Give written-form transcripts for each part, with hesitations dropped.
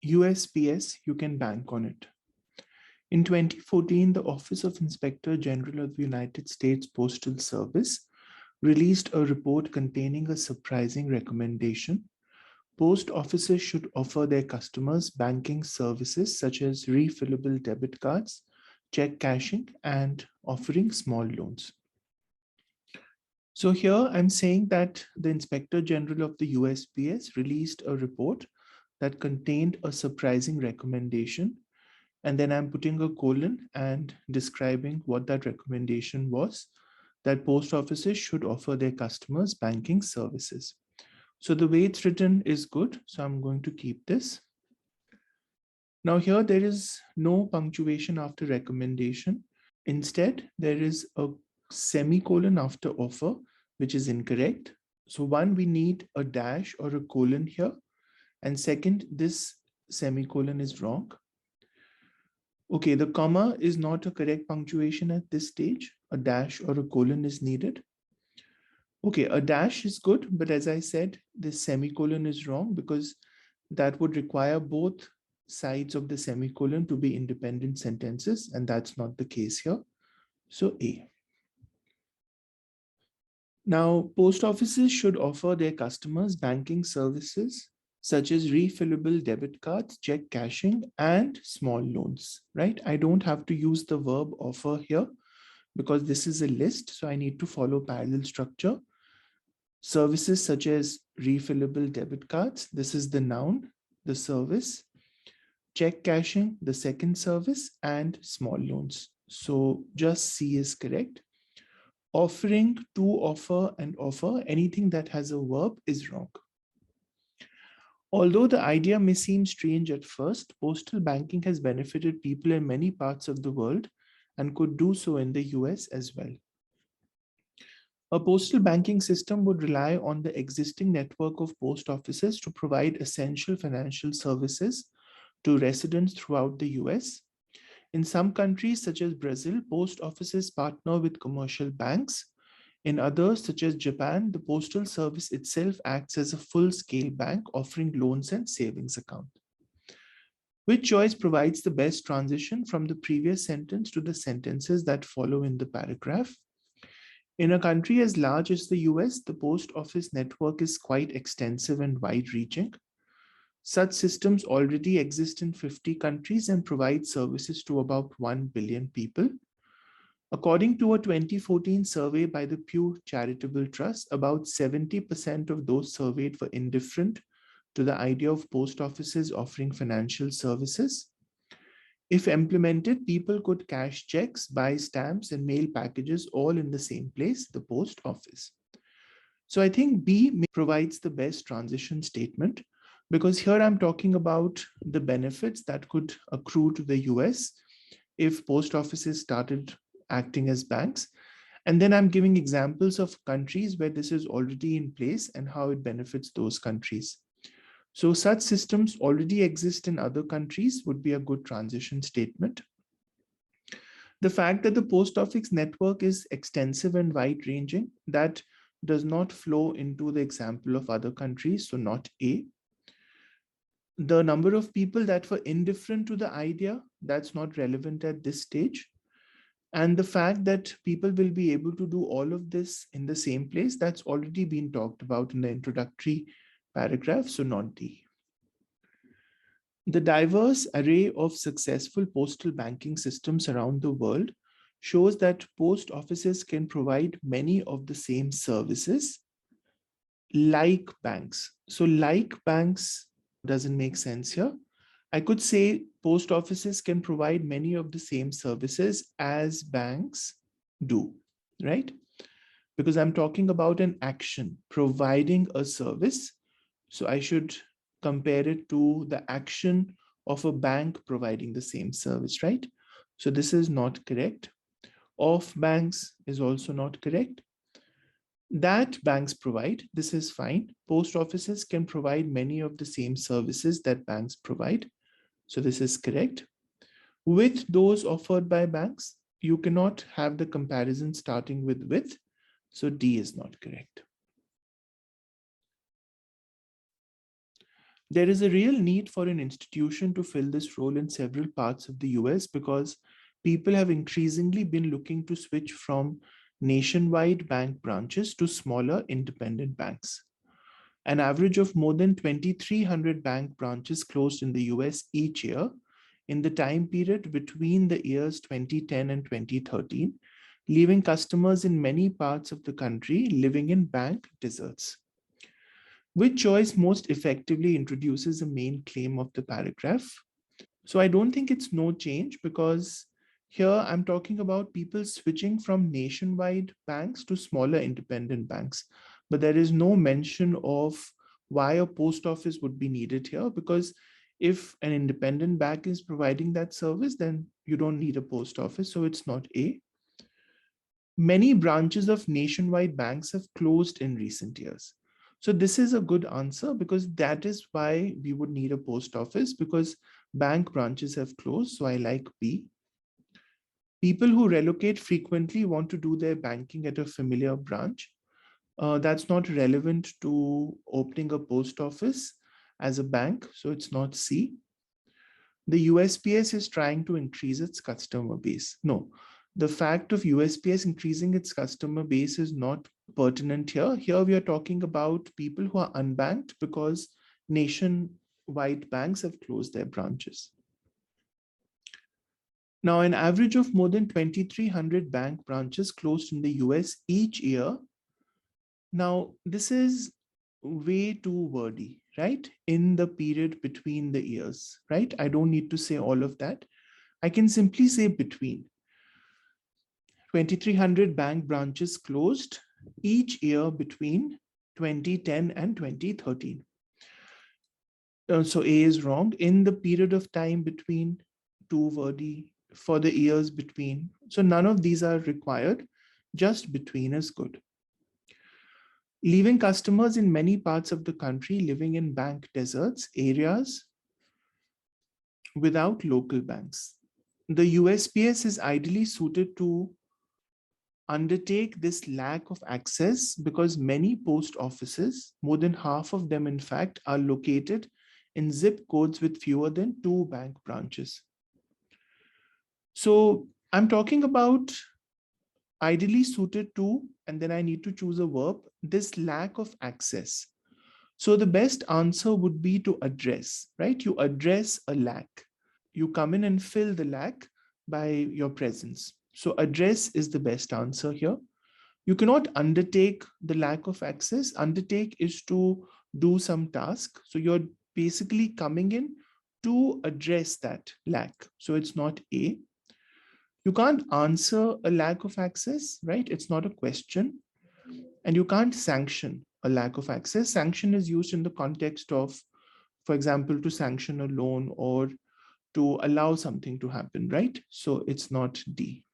USPS, you can bank on it. In 2014, the Office of Inspector General of the United States Postal Service released a report containing a surprising recommendation. Post offices should offer their customers banking services such as refillable debit cards, check cashing, and offering small loans. So here I'm saying that the Inspector General of the USPS released a report that contained a surprising recommendation. And then I'm putting a colon and describing what that recommendation was, that post offices should offer their customers banking services. So the way it's written is good. So I'm going to keep this. Now here there is no punctuation after recommendation. Instead, there is a semicolon after offer, which is incorrect. So one, we need a dash or a colon here. And second, this semicolon is wrong. Okay, the comma is not a correct punctuation at this stage. A dash or a colon is needed. Okay, a dash is good, but as I said, this semicolon is wrong because that would require both sides of the semicolon to be independent sentences, and that's not the case here. So A. Now, post offices should offer their customers banking services such as refillable debit cards, check cashing, and small loans, right? I don't have to use the verb offer here because this is a list, so I need to follow parallel structure. Services such as refillable debit cards, this is the noun, the service, check cashing, the second service, and small loans. So just C is correct. Offering, to offer, and offer, anything that has a verb is wrong. Although the idea may seem strange at first, postal banking has benefited people in many parts of the world and could do so in the US as well. A postal banking system would rely on the existing network of post offices to provide essential financial services to residents throughout the US. In some countries, such as Brazil, post offices partner with commercial banks. In others, such as Japan, the postal service itself acts as a full-scale bank offering loans and savings accounts. Which choice provides the best transition from the previous sentence to the sentences that follow in the paragraph? In a country as large as the US, the post office network is quite extensive and wide-reaching. Such systems already exist in 50 countries and provide services to about 1 billion people. According to a 2014 survey by the Pew Charitable Trust, about 70% of those surveyed were indifferent to the idea of post offices offering financial services. If implemented, people could cash checks, buy stamps, and mail packages all in the same place, the post office. So I think B provides the best transition statement because here I'm talking about the benefits that could accrue to the US if post offices started acting as banks. And then I'm giving examples of countries where this is already in place and how it benefits those countries. So such systems already exist in other countries would be a good transition statement. The fact that the post office network is extensive and wide-ranging, that does not flow into the example of other countries, so not A. The number of people that were indifferent to the idea, that's not relevant at this stage. And the fact that people will be able to do all of this in the same place, that's already been talked about in the introductory paragraph, so not D. The diverse array of successful postal banking systems around the world shows that post offices can provide many of the same services like banks. So like banks doesn't make sense here. I could say post offices can provide many of the same services as banks do, right? Because I'm talking about an action, providing a service. So I should compare it to the action of a bank providing the same service, right? So this is not correct. Of banks is also not correct. That banks provide, this is fine. Post offices can provide many of the same services that banks provide. So this is correct. With those offered by banks, you cannot have the comparison starting with. So D is not correct. There is a real need for an institution to fill this role in several parts of the US because people have increasingly been looking to switch from nationwide bank branches to smaller independent banks. An average of more than 2,300 bank branches closed in the US each year in the time period between the years 2010 and 2013, leaving customers in many parts of the country living in bank deserts. Which choice most effectively introduces the main claim of the paragraph? So I don't think it's no change, because here I'm talking about people switching from nationwide banks to smaller independent banks. But there is no mention of why a post office would be needed here, because if an independent bank is providing that service, then you don't need a post office. So it's not A. Many branches of nationwide banks have closed in recent years. So this is a good answer, because that is why we would need a post office, because bank branches have closed. So I like B. People who relocate frequently want to do their banking at a familiar branch. That's not relevant to opening a post office as a bank. So it's not C. The USPS is trying to increase its customer base. No, the fact of USPS increasing its customer base is not pertinent here. Here we are talking about people who are unbanked because nationwide banks have closed their branches. Now, an average of more than 2,300 bank branches closed in the US each year. Now, this is way too wordy, right? In the period between the years, right? I don't need to say all of that. I can simply say between. 2,300 bank branches closed each year between 2010 and 2013. So A is wrong. In the period of time between, too wordy. For the years between. So none of these are required. Just between is good. Leaving customers in many parts of the country living in bank deserts, areas without local banks. The USPS is ideally suited to undertake this lack of access because many post offices, more than half of them in fact, are located in zip codes with fewer than 2 bank branches. So I'm talking about ideally suited to, and then I need to choose a verb, this lack of access. So the best answer would be to address, right? You address a lack. You come in and fill the lack by your presence. So address is the best answer here. You cannot undertake the lack of access. Undertake is to do some task. So you're basically coming in to address that lack. So it's not A. You can't answer a lack of access, right? It's not a question. And you can't sanction a lack of access. Sanction is used in the context of, for example, to sanction a loan or to allow something to happen, right? So it's not D.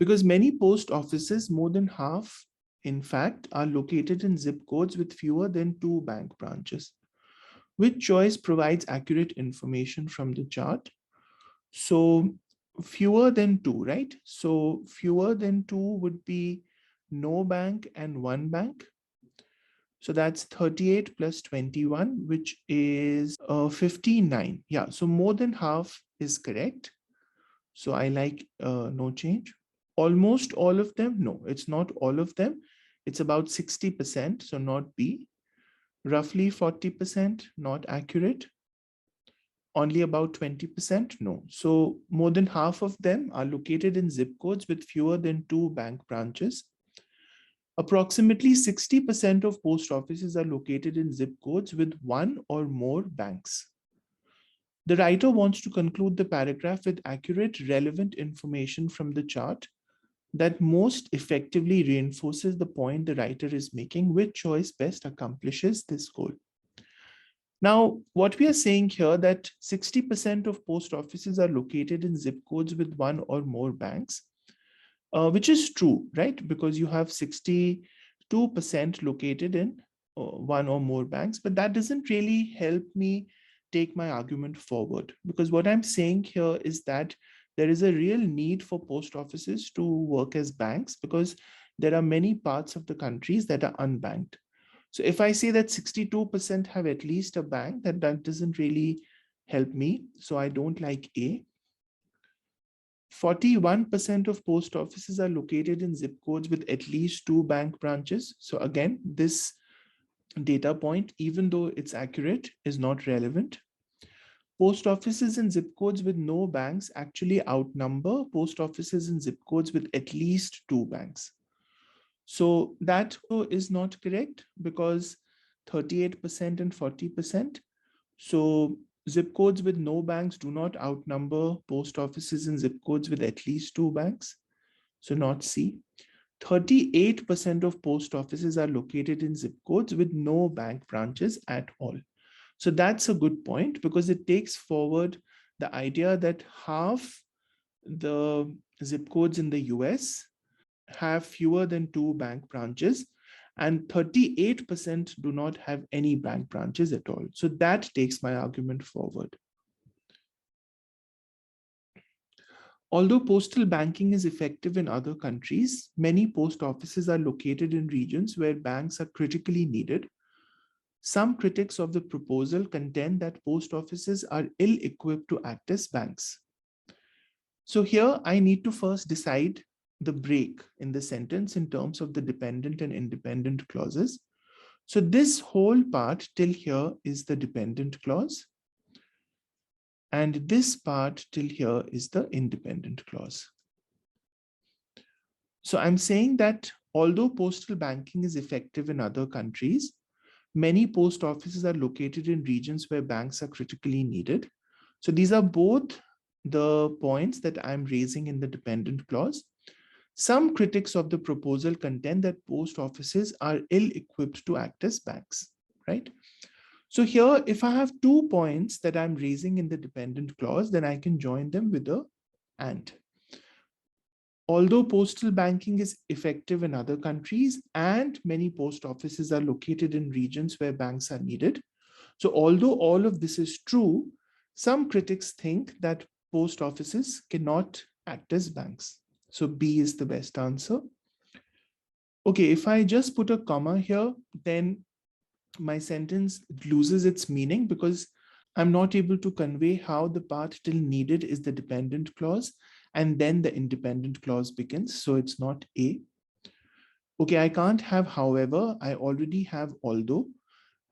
Because many post offices, more than half, in fact, are located in zip codes with fewer than 2 bank branches. Which choice provides accurate information from the chart? So fewer than 2, right? So fewer than 2 would be no bank and 1 bank. So that's 38 plus 21, which is 59. Yeah, so more than half is correct. So I like no change. Almost all of them? No, it's not all of them. It's about 60%, so not B. Roughly 40%, not accurate. Only about 20%? No. So more than half of them are located in zip codes with fewer than 2 bank branches. Approximately 60% of post offices are located in zip codes with 1 or more banks. The writer wants to conclude the paragraph with accurate, relevant information from the chart that most effectively reinforces the point the writer is making, which choice best accomplishes this goal. Now, what we are saying here that 60% of post offices are located in zip codes with 1 or more banks, which is true, right? Because you have 62% located in 1 or more banks, but that doesn't really help me take my argument forward, because what I'm saying here is that there is a real need for post offices to work as banks because there are many parts of the countries that are unbanked. So if I say that 62% have at least a bank, that doesn't really help me. So I don't like A. 41% of post offices are located in zip codes with at least 2 bank branches. So again, this data point, even though it's accurate, is not relevant. Post offices in zip codes with no banks actually outnumber post offices in zip codes with at least 2 banks. So that is not correct because 38% and 40%. So zip codes with no banks do not outnumber post offices in zip codes with at least 2 banks. So not C. 38% of post offices are located in zip codes with no bank branches at all. So that's a good point because it takes forward the idea that half the zip codes in the US have fewer than 2 bank branches and 38% do not have any bank branches at all. So that takes my argument forward. Although postal banking is effective in other countries, many post offices are located in regions where banks are critically needed. Some critics of the proposal contend that post offices are ill-equipped to act as banks. So here I need to first decide the break in the sentence in terms of the dependent and independent clauses. So this whole part till here is the dependent clause. And this part till here is the independent clause. So I'm saying that although postal banking is effective in other countries, many post offices are located in regions where banks are critically needed. So these are both the points that I'm raising in the dependent clause. Some critics of the proposal contend that post offices are ill-equipped to act as banks, right? So here, if I have 2 points that I'm raising in the dependent clause, then I can join them with a and. Although postal banking is effective in other countries and many post offices are located in regions where banks are needed. So although all of this is true, some critics think that post offices cannot act as banks. So B is the best answer. Okay, if I just put a comma here, then my sentence loses its meaning because I'm not able to convey how the part till needed is the dependent clause and then the independent clause begins. So it's not A. Okay, I can't have however, I already have although,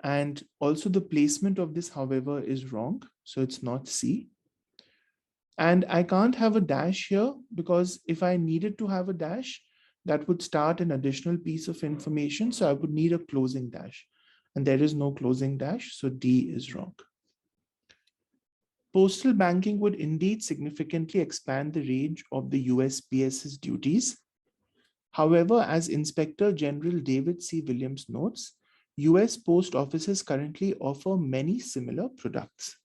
and also the placement of this however is wrong. So it's not C. And I can't have a dash here because if I needed to have a dash, that would start an additional piece of information. So I would need a closing dash. And there is no closing dash. So D is wrong. Postal banking would indeed significantly expand the range of the USPS's duties. However, as Inspector General David C. Williams notes, US post offices currently offer many similar products.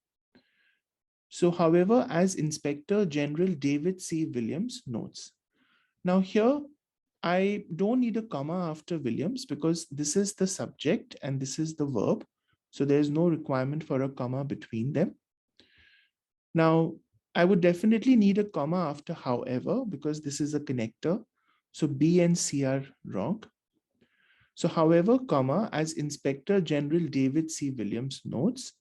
So, however, as Inspector General David C. Williams notes. Now here, I don't need a comma after Williams because this is the subject and this is the verb. So there's no requirement for a comma between them. Now, I would definitely need a comma after however, because this is a connector. So B and C are wrong. So however, comma, as Inspector General David C. Williams notes,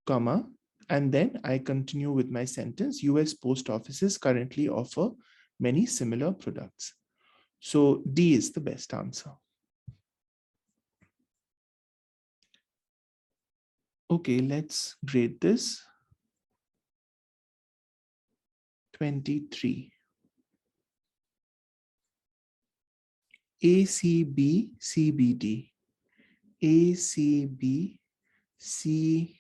comma, and then I continue with my sentence, US post offices currently offer many similar products. So D is the best answer. Okay, let's grade this. 23. ACB CBD. ACB CBD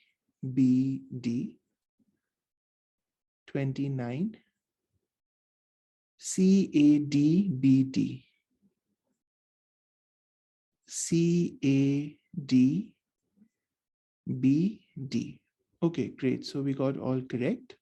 29. CADBD. CADBD. Okay, great. So we got all correct.